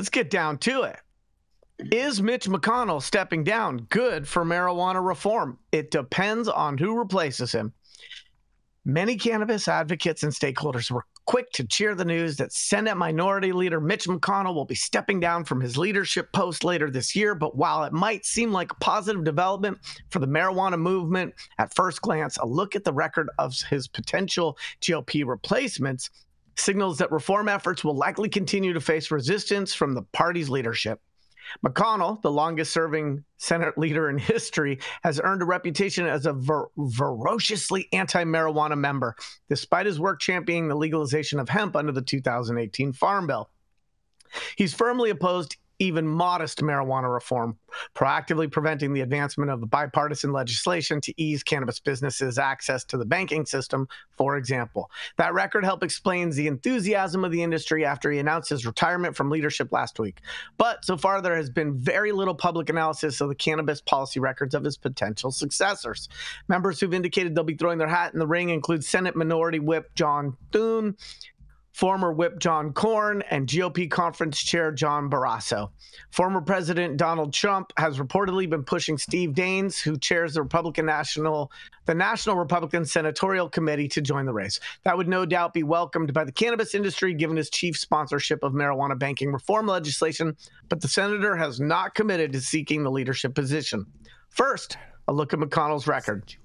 Let's get down to it. Is Mitch McConnell stepping down good for marijuana reform? It depends on who replaces him. Many cannabis advocates and stakeholders were quick to cheer the news that Senate Minority Leader Mitch McConnell will be stepping down from his leadership post later this year. But while it might seem like a positive development for the marijuana movement at first glance, a look at the record of his potential GOP replacements signals that reform efforts will likely continue to face resistance from the party's leadership. McConnell, the longest-serving Senate leader in history, has earned a reputation as a ferociously anti-marijuana member, despite his work championing the legalization of hemp under the 2018 Farm Bill. He's firmly opposed even modest marijuana reform, proactively preventing the advancement of bipartisan legislation to ease cannabis businesses' access to the banking system, for example. That record helped explains the enthusiasm of the industry after he announced his retirement from leadership last week. But so far, there has been very little public analysis of the cannabis policy records of his potential successors. Members who've indicated they'll be throwing their hat in the ring include Senate Minority Whip John Thune, former Whip John Cornyn, and GOP Conference Chair John Barrasso. Former President Donald Trump has reportedly been pushing Steve Daines, who chairs the National Republican Senatorial Committee, to join the race. That would no doubt be welcomed by the cannabis industry, given his chief sponsorship of marijuana banking reform legislation, but the senator has not committed to seeking the leadership position. First, a look at McConnell's record.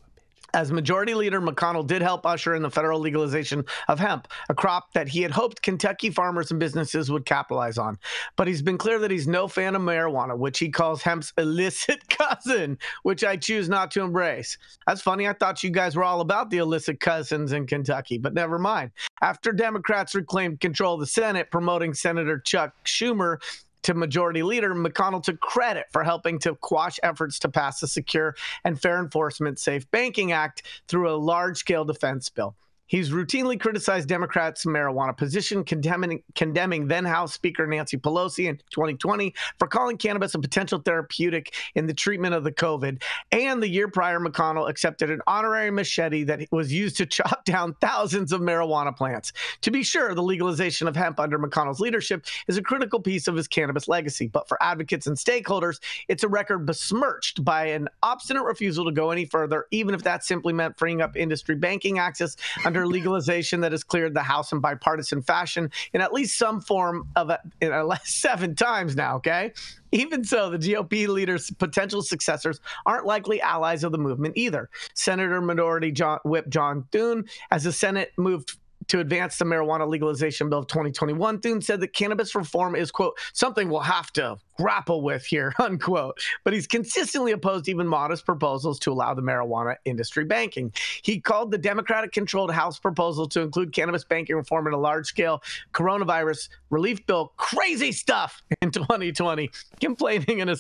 As Majority Leader, McConnell did help usher in the federal legalization of hemp, a crop that he had hoped Kentucky farmers and businesses would capitalize on. But he's been clear that he's no fan of marijuana, which he calls hemp's illicit cousin, which I choose not to embrace. That's funny. I thought you guys were all about the illicit cousins in Kentucky, but never mind. After Democrats reclaimed control of the Senate, promoting Senator Chuck Schumer to Majority Leader, McConnell took credit for helping to quash efforts to pass the Secure and Fair Enforcement Safe Banking Act through a large-scale defense bill. He's routinely criticized Democrats' marijuana position, condemning then-House Speaker Nancy Pelosi in 2020 for calling cannabis a potential therapeutic in the treatment of the COVID. And the year prior, McConnell accepted an honorary machete that was used to chop down thousands of marijuana plants. To be sure, the legalization of hemp under McConnell's leadership is a critical piece of his cannabis legacy. But for advocates and stakeholders, it's a record besmirched by an obstinate refusal to go any further, even if that simply meant freeing up industry banking access under legalization that has cleared the House in bipartisan fashion in at least some form of in at least 7 times now, okay? Even so, the GOP leader's potential successors aren't likely allies of the movement either. Senator Minority Whip John Thune, as the Senate moved to advance the marijuana legalization bill of 2021, Thune said that cannabis reform is, quote, something we'll have to grapple with here, unquote. But he's consistently opposed even modest proposals to allow the marijuana industry banking. He called the Democratic-controlled House proposal to include cannabis banking reform in a large-scale coronavirus relief bill crazy stuff in 2020, complaining in a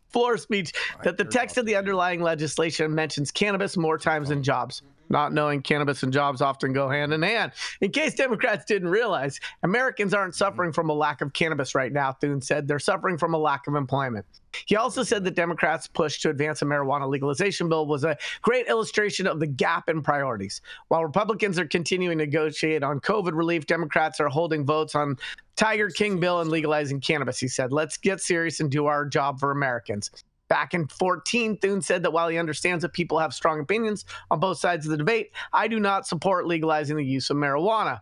floor speech that the text of the underlying legislation mentions cannabis more times than jobs. Not knowing cannabis and jobs often go hand in hand. In case Democrats didn't realize, Americans aren't suffering from a lack of cannabis right now, Thune said. They're suffering from a lack of employment. He also said that Democrats' push to advance a marijuana legalization bill was a great illustration of the gap in priorities. While Republicans are continuing to negotiate on COVID relief, Democrats are holding votes on Tiger King bill and legalizing cannabis, he said. Let's get serious and do our job for Americans. Back in 2014, Thune said that while he understands that people have strong opinions on both sides of the debate, I do not support legalizing the use of marijuana.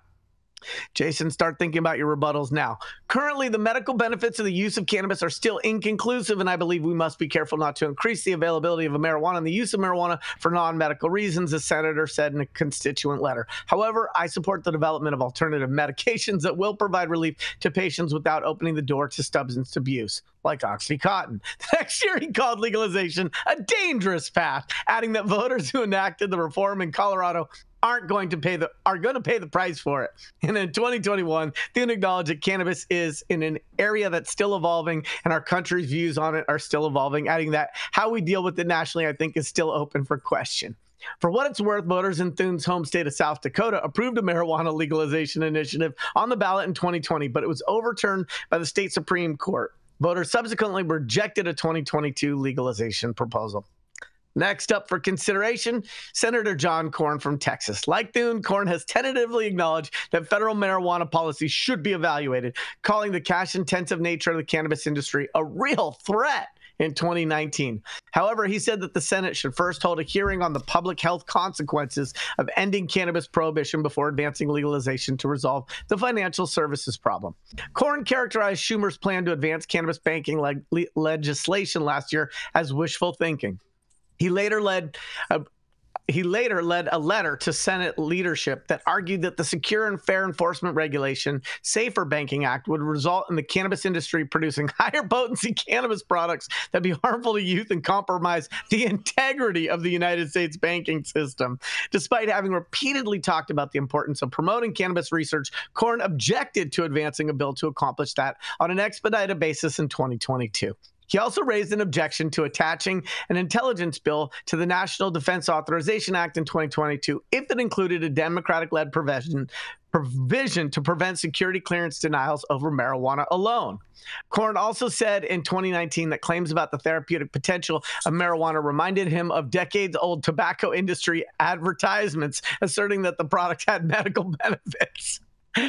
Jason, start thinking about your rebuttals now. Currently, the medical benefits of the use of cannabis are still inconclusive, and I believe we must be careful not to increase the availability of marijuana and the use of marijuana for non-medical reasons, the senator said in a constituent letter. However, I support the development of alternative medications that will provide relief to patients without opening the door to substance abuse, like OxyContin. The next year, he called legalization a dangerous path, adding that voters who enacted the reform in Colorado are going to pay the price for it. And in 2021, Thune acknowledged that cannabis is in an area that's still evolving and our country's views on it are still evolving, adding that how we deal with it nationally, I think, is still open for question. For what it's worth, voters in Thune's home state of South Dakota approved a marijuana legalization initiative on the ballot in 2020, but it was overturned by the state Supreme Court. Voters subsequently rejected a 2022 legalization proposal. Next up for consideration, Senator John Cornyn from Texas. Like Thune, Cornyn has tentatively acknowledged that federal marijuana policy should be evaluated, calling the cash-intensive nature of the cannabis industry a real threat in 2019. However, he said that the Senate should first hold a hearing on the public health consequences of ending cannabis prohibition before advancing legalization to resolve the financial services problem. Cornyn characterized Schumer's plan to advance cannabis banking legislation last year as wishful thinking. He later led a letter to Senate leadership that argued that the Secure and Fair Enforcement Regulation, Safer Banking Act would result in the cannabis industry producing higher potency cannabis products that be harmful to youth and compromise the integrity of the United States banking system. Despite having repeatedly talked about the importance of promoting cannabis research, Cornyn objected to advancing a bill to accomplish that on an expedited basis in 2022. He also raised an objection to attaching an intelligence bill to the National Defense Authorization Act in 2022 if it included a Democratic-led provision to prevent security clearance denials over marijuana alone. Cornyn also said in 2019 that claims about the therapeutic potential of marijuana reminded him of decades-old tobacco industry advertisements asserting that the product had medical benefits.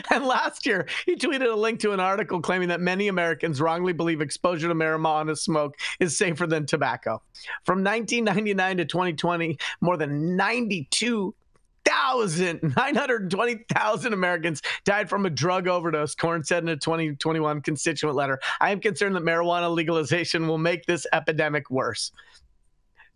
And last year, he tweeted a link to an article claiming that many Americans wrongly believe exposure to marijuana smoke is safer than tobacco. From 1999 to 2020, more than 920,000 Americans died from a drug overdose, Cornyn said in a 2021 constituent letter. I am concerned that marijuana legalization will make this epidemic worse.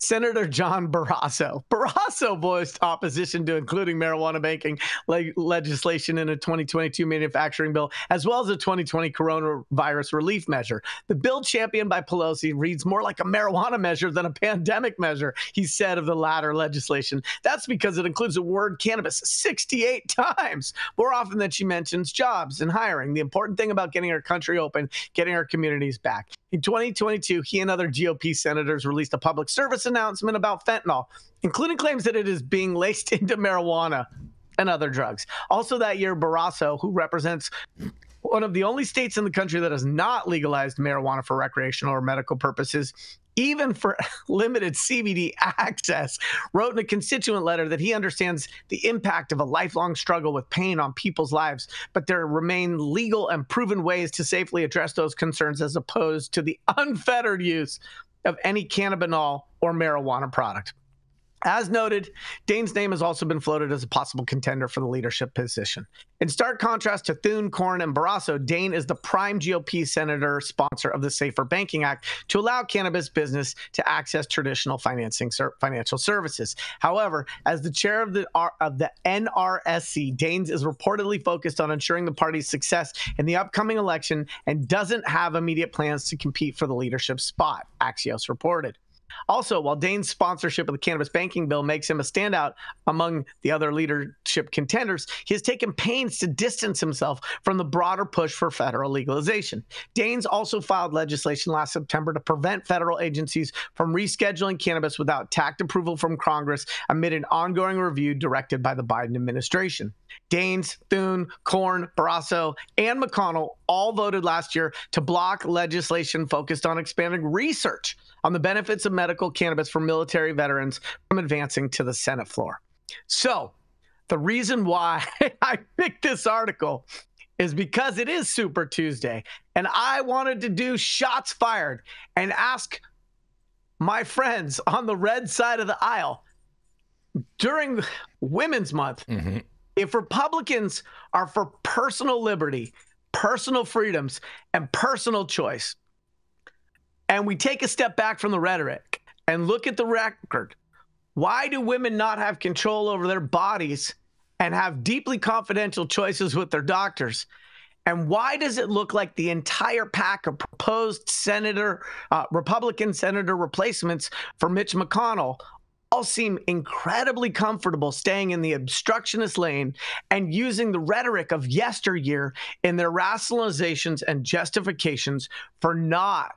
Senator John Barrasso. Barrasso voiced opposition to including marijuana banking legislation in a 2022 manufacturing bill, as well as a 2020 coronavirus relief measure. The bill championed by Pelosi reads more like a marijuana measure than a pandemic measure, he said of the latter legislation. That's because it includes the word cannabis 68 times, more often than she mentions jobs and hiring. The important thing about getting our country open, getting our communities back. In 2022, he and other GOP senators released a public service announcement about fentanyl, including claims that it is being laced into marijuana and other drugs. Also that year, Barrasso, who represents one of the only states in the country that has not legalized marijuana for recreational or medical purposes, even for limited CBD access, wrote in a constituent letter that he understands the impact of a lifelong struggle with pain on people's lives, but there remain legal and proven ways to safely address those concerns as opposed to the unfettered use of any cannabinol or marijuana product. As noted, Dane's name has also been floated as a possible contender for the leadership position. In stark contrast to Thune, Cornyn, and Barrasso, Dane is the prime GOP senator sponsor of the Safer Banking Act to allow cannabis business to access traditional financial services. However, as the chair of the NRSC, Daines is reportedly focused on ensuring the party's success in the upcoming election and doesn't have immediate plans to compete for the leadership spot, Axios reported. Also, while Dane's sponsorship of the cannabis banking bill makes him a standout among the other leadership contenders, he has taken pains to distance himself from the broader push for federal legalization. Daines also filed legislation last September to prevent federal agencies from rescheduling cannabis without tact approval from Congress amid an ongoing review directed by the Biden administration. Daines, Thune, Cornyn, Barrasso, and McConnell all voted last year to block legislation focused on expanding research on the benefits of medical cannabis for military veterans from advancing to the Senate floor. So the reason why I picked this article is because it is Super Tuesday, and I wanted to do shots fired and ask my friends on the red side of the aisle during Women's Month, if Republicans are for personal liberty, personal freedoms, and personal choice, and we take a step back from the rhetoric and look at the record, why do women not have control over their bodies and have deeply confidential choices with their doctors? And why does it look like the entire pack of proposed Republican senator replacements for Mitch McConnell all seem incredibly comfortable staying in the obstructionist lane and using the rhetoric of yesteryear in their rationalizations and justifications for not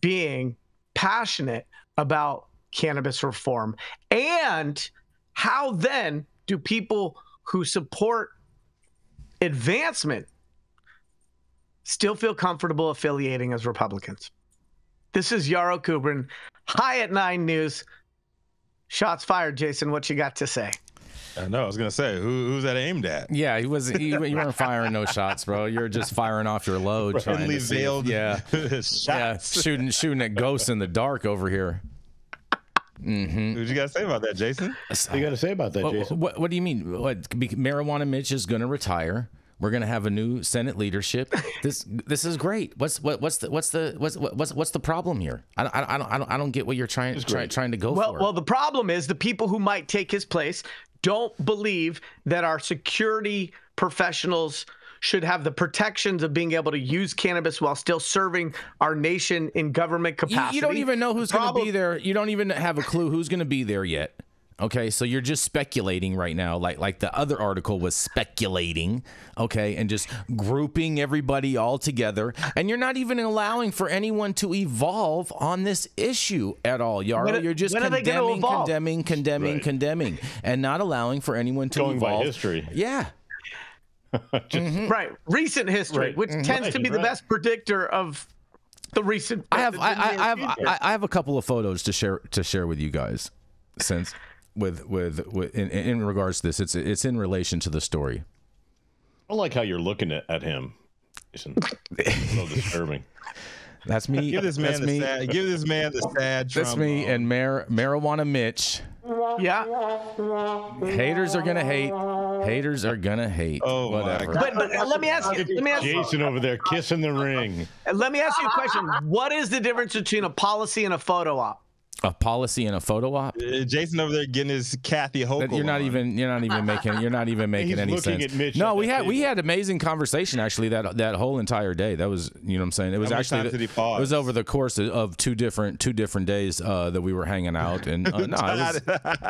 being passionate about cannabis reform? And how then do people who support advancement still feel comfortable affiliating as Republicans? This is Yaro Kubrin, High at 9 News. Shots fired, Jason. What you got to say? I know. I was gonna say, who's that aimed at? Yeah, you weren't firing no shots, bro. You're just firing off your load, trying to see. Shooting at ghosts in the dark over here. Mm-hmm. What you got to say about that, Jason? What you got to say about that, Jason? What do you mean? What, Marijuana Mitch is going to retire. We're going to have a new Senate leadership. This is great. What's the problem here? I don't get what you're trying to go for. Well, the problem is the people who might take his place don't believe that our security professionals should have the protections of being able to use cannabis while still serving our nation in government capacity. You don't even know who's going to be there. You don't even have a clue who's going to be there yet. Okay, so you're just speculating right now, like the other article was speculating, okay, and just grouping everybody all together, and you're not even allowing for anyone to evolve on this issue at all, Yarrow. You're just condemning, and not allowing for anyone to evolve. Going by history. Yeah. Right, recent history, which tends to be the best predictor of the recent. I have a couple of photos to share with you guys, since. In regards to this, it's in relation to the story. I like how you're looking at him. It's a little disturbing. That's me. Give this man the sad. That's me and Marijuana Mitch. Yeah. Haters are gonna hate. Haters are gonna hate. Oh, whatever. But let me ask you. Jason over there kissing the ring. Let me ask you a question. What is the difference between a policy and a photo op? A policy and a photo op. Jason over there getting his Kathy Hochul. You're not even making any sense. No, we had amazing conversation actually that whole entire day. That was, you know what I'm saying? It was it was over the course of two different days that we were hanging out, and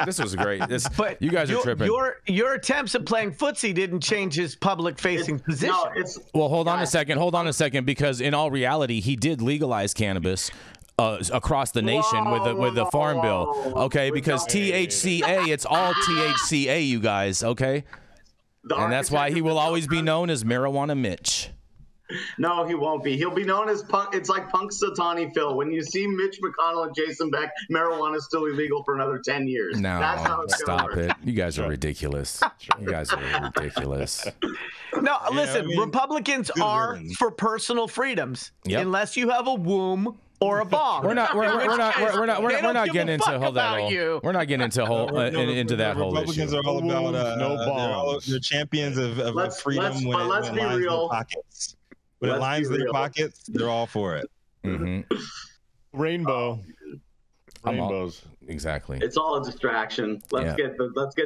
this was great. But you guys are tripping. Your attempts at playing footsie didn't change his public facing position. Well, hold on a second, because in all reality, he did legalize cannabis across the nation with the farm bill, okay? Because THCA, it's all THCA, you guys, okay? And that's why he will always be known as Marijuana Mitch. No, he won't be. He'll be known as Punk. It's like Punk Satani Phil. When you see Mitch McConnell and Jason Beck, marijuana is still illegal for another 10 years. No, that's how it's stop it. You guys are ridiculous. You guys are ridiculous. No, listen, Republicans are for personal freems, unless you have a womb or a bomb. We're not getting into that whole issue. Republicans are all about no bombs. They're champions of freedom when it aligns their pockets. When it aligns their pockets, they're all for it. Mm-hmm. Rainbows. Exactly. It's all a distraction. Let's get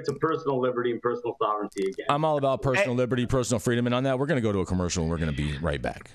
to personal liberty and personal sovereignty again. I'm all about personal liberty, personal freedom, and on that, we're going to go to a commercial, and we're going to be right back.